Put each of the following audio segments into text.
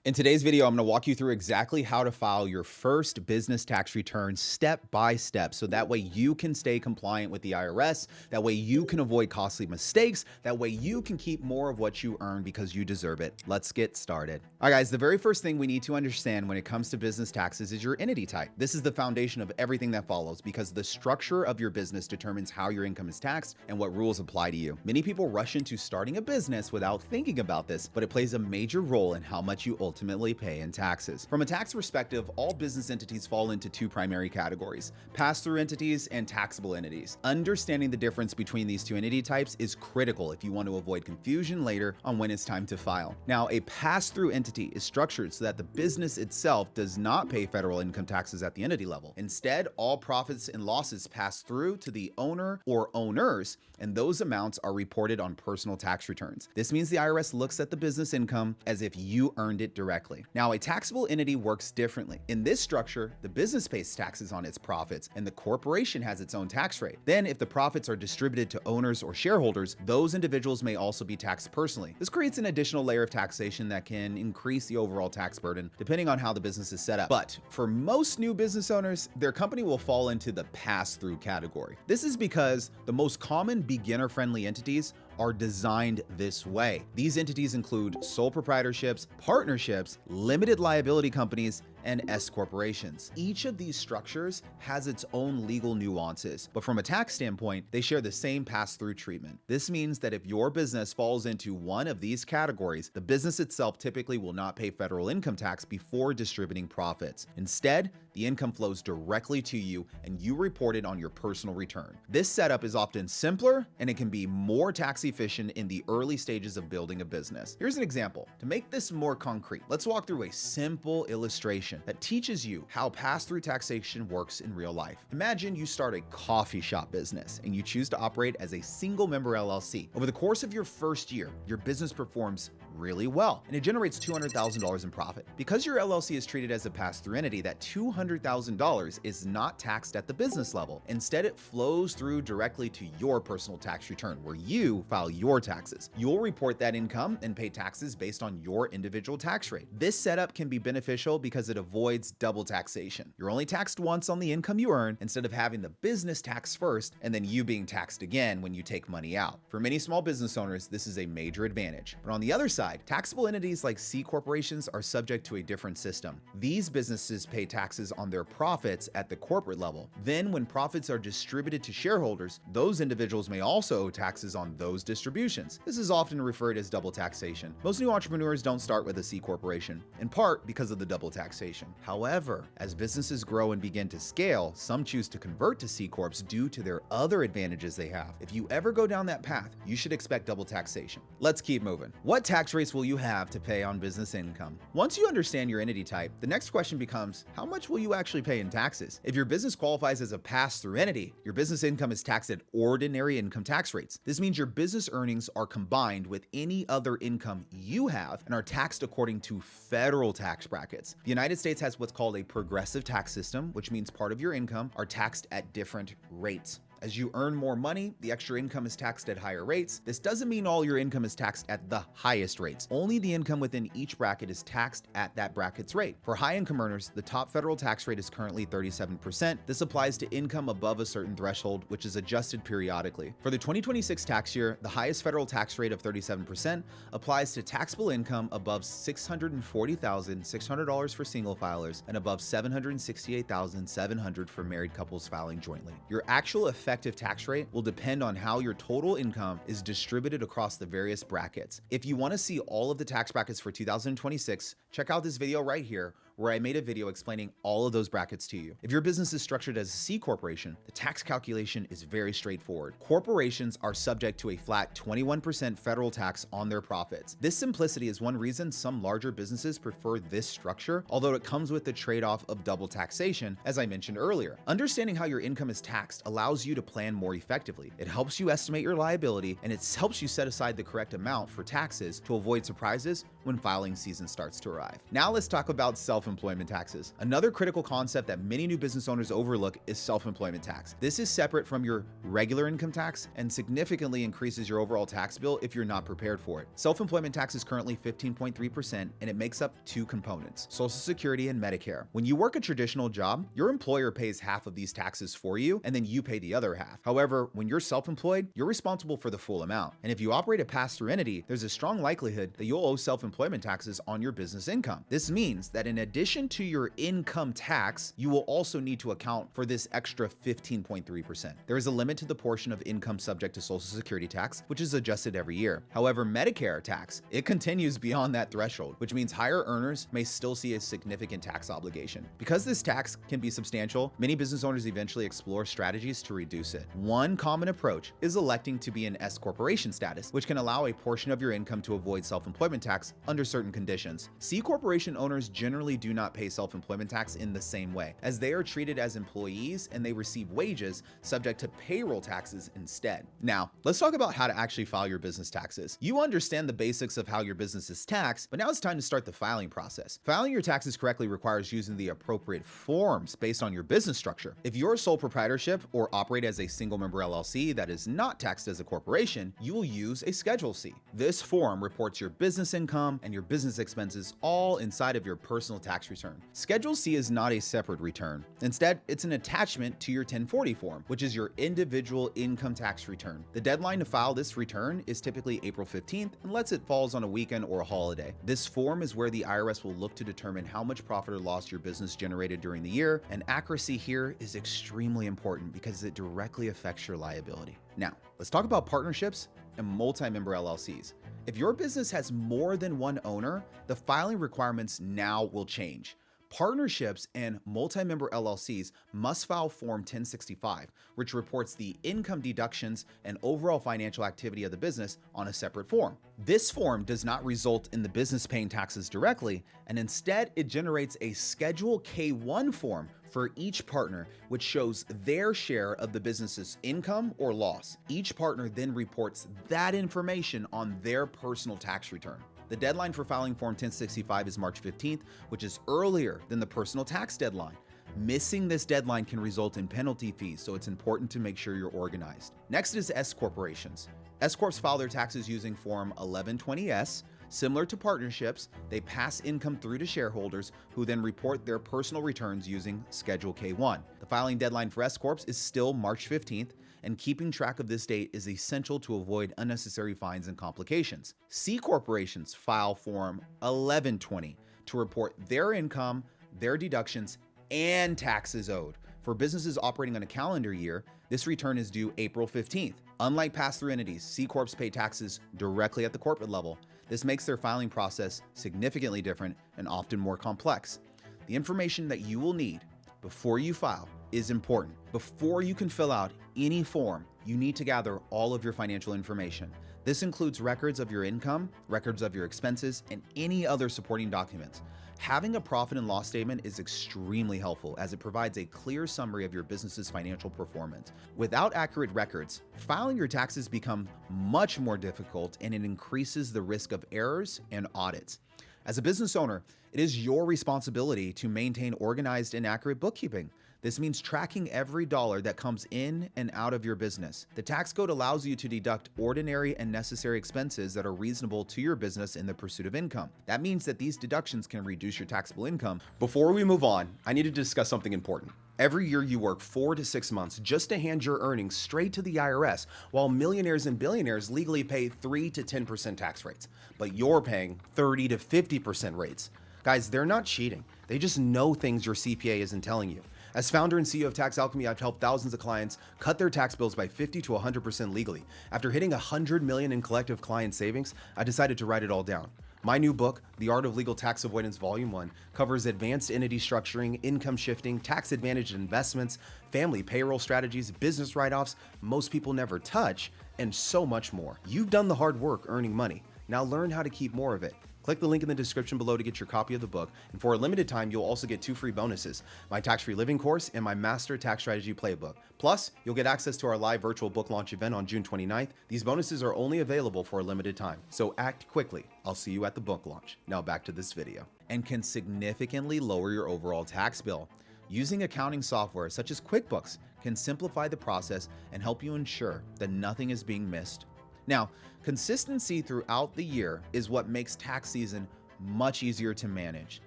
In today's video, I'm going to walk you through exactly how to file your first business tax return step by step. So that way you can stay compliant with the IRS. That way you can avoid costly mistakes. That way you can keep more of what you earn because you deserve it. Let's get started. All right, guys, the very first thing we need to understand when it comes to business taxes is your entity type. This is the foundation of everything that follows because the structure of your business determines how your income is taxed and what rules apply to you. Many people rush into starting a business without thinking about this, but it plays a major role in how much you ultimately pay in taxes. From a tax perspective, all business entities fall into two primary categories: pass-through entities and taxable entities. Understanding the difference between these two entity types is critical if you want to avoid confusion later on when it's time to file. Now, a pass-through entity is structured so that the business itself does not pay federal income taxes at the entity level. Instead, all profits and losses pass through to the owner or owners, and those amounts are reported on personal tax returns. This means the IRS looks at the business income as if you earned it directly. Now, a taxable entity works differently. In this structure, the business pays taxes on its profits and the corporation has its own tax rate. Then, if the profits are distributed to owners or shareholders, those individuals may also be taxed personally. This creates an additional layer of taxation that can increase the overall tax burden depending on how the business is set up. But for most new business owners, their company will fall into the pass-through category. This is because the most common beginner-friendly entities are designed this way. These entities include sole proprietorships, partnerships, limited liability companies, and S corporations. Each of these structures has its own legal nuances, but from a tax standpoint, they share the same pass-through treatment. This means that if your business falls into one of these categories, the business itself typically will not pay federal income tax before distributing profits. Instead, the income flows directly to you and you report it on your personal return. This setup is often simpler and it can be more tax efficient in the early stages of building a business. Here's an example. To make this more concrete, let's walk through a simple illustration that teaches you how pass-through taxation works in real life. Imagine you start a coffee shop business and you choose to operate as a single member LLC. Over the course of your first year, your business performs really well and it generates $200,000 in profit. Because your LLC is treated as a pass-through entity, that $200,000 is not taxed at the business level. Instead, it flows through directly to your personal tax return where you file your taxes. You'll report that income and pay taxes based on your individual tax rate. This setup can be beneficial because it avoids double taxation. You're only taxed once on the income you earn instead of having the business tax first and then you being taxed again when you take money out. For many small business owners, this is a major advantage. But on the other side, taxable entities like C corporations are subject to a different system. These businesses pay taxes on their profits at the corporate level. Then when profits are distributed to shareholders, those individuals may also owe taxes on those distributions. This is often referred as double taxation. Most new entrepreneurs don't start with a C corporation, in part because of the double taxation. However, as businesses grow and begin to scale, some choose to convert to C Corps due to their other advantages they have. If you ever go down that path, you should expect double taxation. Let's keep moving. What tax rates will you have to pay on business income? Once you understand your entity type, the next question becomes, how much will you actually pay in taxes? If your business qualifies as a pass-through entity, your business income is taxed at ordinary income tax rates. This means your business earnings are combined with any other income you have and are taxed according to federal tax brackets. The United States has what's called a progressive tax system, which means part of your income are taxed at different rates. As you earn more money, the extra income is taxed at higher rates. This doesn't mean all your income is taxed at the highest rates. Only the income within each bracket is taxed at that bracket's rate. For high income earners, the top federal tax rate is currently 37%. This applies to income above a certain threshold, which is adjusted periodically. For the 2026 tax year, the highest federal tax rate of 37% applies to taxable income above $640,600 for single filers and above $768,700 for married couples filing jointly. Your actual effective tax rate will depend on how your total income is distributed across the various brackets. If you want to see all of the tax brackets for 2026, check out this video right here where I made a video explaining all of those brackets to you. If your business is structured as a C corporation, the tax calculation is very straightforward. Corporations are subject to a flat 21% federal tax on their profits. This simplicity is one reason some larger businesses prefer this structure, although it comes with the trade-off of double taxation, as I mentioned earlier. Understanding how your income is taxed allows you to plan more effectively. It helps you estimate your liability, and it helps you set aside the correct amount for taxes to avoid surprises when filing season starts to arrive. Now let's talk about self-employment taxes. Another critical concept that many new business owners overlook is self-employment tax. This is separate from your regular income tax and significantly increases your overall tax bill if you're not prepared for it. Self-employment tax is currently 15.3%, and it makes up two components: Social Security and Medicare. When you work a traditional job, your employer pays half of these taxes for you, and then you pay the other half. However, when you're self-employed, you're responsible for the full amount. And if you operate a pass-through entity, there's a strong likelihood that you'll owe self-employment taxes on your business income. This means that in addition to your income tax, you will also need to account for this extra 15.3%. There is a limit to the portion of income subject to Social Security tax, which is adjusted every year. However, Medicare tax, it continues beyond that threshold, which means higher earners may still see a significant tax obligation. Because this tax can be substantial, many business owners eventually explore strategies to reduce it. One common approach is electing to be an S corporation status, which can allow a portion of your income to avoid self-employment tax under certain conditions. C corporation owners generally do not pay self-employment tax in the same way, as they are treated as employees and they receive wages subject to payroll taxes instead. Now, let's talk about how to actually file your business taxes. You understand the basics of how your business is taxed, but now it's time to start the filing process. Filing your taxes correctly requires using the appropriate forms based on your business structure. If you're a sole proprietorship or operate as a single member LLC that is not taxed as a corporation, you will use a Schedule C. This form reports your business income and your business expenses all inside of your personal tax return. Schedule C is not a separate return. Instead, it's an attachment to your 1040 form, which is your individual income tax return. The deadline to file this return is typically April 15th, unless it falls on a weekend or a holiday. This form is where the IRS will look to determine how much profit or loss your business generated during the year, and accuracy here is extremely important because it directly affects your liability. Now, let's talk about partnerships and multi-member LLCs. If your business has more than one owner, the filing requirements now will change. Partnerships and multi-member LLCs must file Form 1065, which reports the income deductions and overall financial activity of the business on a separate form. This form does not result in the business paying taxes directly, and instead it generates a Schedule K1 form for each partner, which shows their share of the business's income or loss. Each partner then reports that information on their personal tax return. The deadline for filing Form 1065 is March 15th, which is earlier than the personal tax deadline. Missing this deadline can result in penalty fees, so it's important to make sure you're organized. Next is S corporations. S corps file their taxes using Form 1120S. Similar to partnerships, they pass income through to shareholders who then report their personal returns using Schedule K1. The filing deadline for S corps is still March 15th, and keeping track of this date is essential to avoid unnecessary fines and complications. C corporations file Form 1120 to report their income, their deductions, and taxes owed. For businesses operating on a calendar year, this return is due April 15th. Unlike pass-through entities, C corps pay taxes directly at the corporate level. This makes their filing process significantly different and often more complex. The information that you will need before you file is important. Before you can fill out any form, you need to gather all of your financial information. This includes records of your income, records of your expenses, and any other supporting documents. Having a profit and loss statement is extremely helpful as it provides a clear summary of your business's financial performance. Without accurate records, filing your taxes becomes much more difficult, and it increases the risk of errors and audits. As a business owner, it is your responsibility to maintain organized and accurate bookkeeping. This means tracking every dollar that comes in and out of your business. The tax code allows you to deduct ordinary and necessary expenses that are reasonable to your business in the pursuit of income. That means that these deductions can reduce your taxable income. Before we move on, I need to discuss something important. Every year you work 4 to 6 months just to hand your earnings straight to the IRS, while millionaires and billionaires legally pay 3 to 10% tax rates, but you're paying 30 to 50% rates. Guys, they're not cheating. They just know things your CPA isn't telling you. As founder and CEO of Tax Alchemy, I've helped thousands of clients cut their tax bills by 50 to 100% legally. After hitting $100 million in collective client savings, I decided to write it all down. My new book, The Art of Legal Tax Avoidance Volume 1, covers advanced entity structuring, income shifting, tax advantaged investments, family payroll strategies, business write-offs most people never touch, and so much more. You've done the hard work earning money. Now learn how to keep more of it. Click the link in the description below to get your copy of the book, and for a limited time, you'll also get 2 free bonuses: my tax-free living course and my master tax strategy playbook. Plus, you'll get access to our live virtual book launch event on June 29th. These bonuses are only available for a limited time, so act quickly. I'll see you at the book launch. Now back to this video. And can significantly lower your overall tax bill. Using accounting software such as QuickBooks can simplify the process and help you ensure that nothing is being missed. Now, consistency throughout the year is what makes tax season much easier to manage.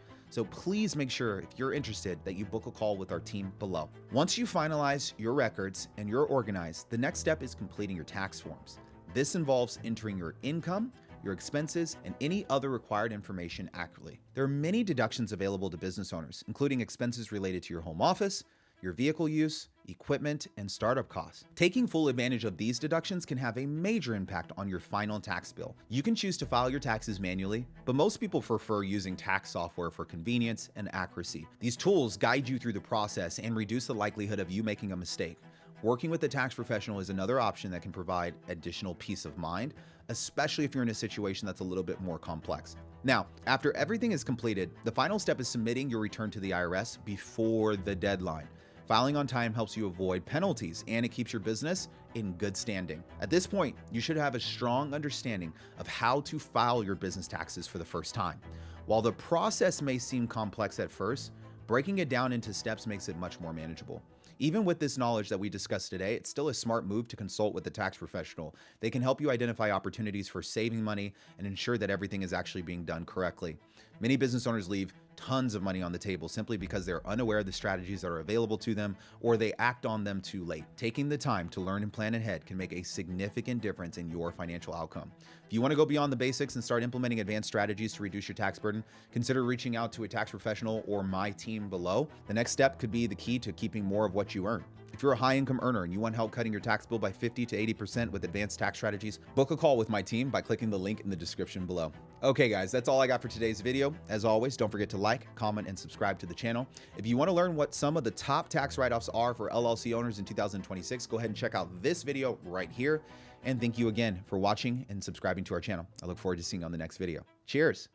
So please make sure, if you're interested, that you book a call with our team below. Once you finalize your records and you're organized, the next step is completing your tax forms. This involves entering your income, your expenses, and any other required information accurately. There are many deductions available to business owners, including expenses related to your home office, your vehicle use, equipment, and startup costs. Taking full advantage of these deductions can have a major impact on your final tax bill. You can choose to file your taxes manually, but most people prefer using tax software for convenience and accuracy. These tools guide you through the process and reduce the likelihood of you making a mistake. Working with a tax professional is another option that can provide additional peace of mind, especially if you're in a situation that's a little bit more complex. Now, after everything is completed, the final step is submitting your return to the IRS before the deadline. Filing on time helps you avoid penalties, and it keeps your business in good standing. At this point, you should have a strong understanding of how to file your business taxes for the first time. While the process may seem complex at first, breaking it down into steps makes it much more manageable. Even with this knowledge that we discussed today, it's still a smart move to consult with a tax professional. They can help you identify opportunities for saving money and ensure that everything is actually being done correctly. Many business owners leave tons of money on the table simply because they're unaware of the strategies that are available to them, or they act on them too late. Taking the time to learn and plan ahead can make a significant difference in your financial outcome. If you want to go beyond the basics and start implementing advanced strategies to reduce your tax burden, consider reaching out to a tax professional or my team below. The next step could be the key to keeping more of what you earn. If you're a high-income earner and you want help cutting your tax bill by 50 to 80% with advanced tax strategies, book a call with my team by clicking the link in the description below. Okay, guys, that's all I got for today's video. As always, don't forget to like, comment, and subscribe to the channel. If you want to learn what some of the top tax write-offs are for LLC owners in 2026, go ahead and check out this video right here. And thank you again for watching and subscribing to our channel. I look forward to seeing you on the next video. Cheers.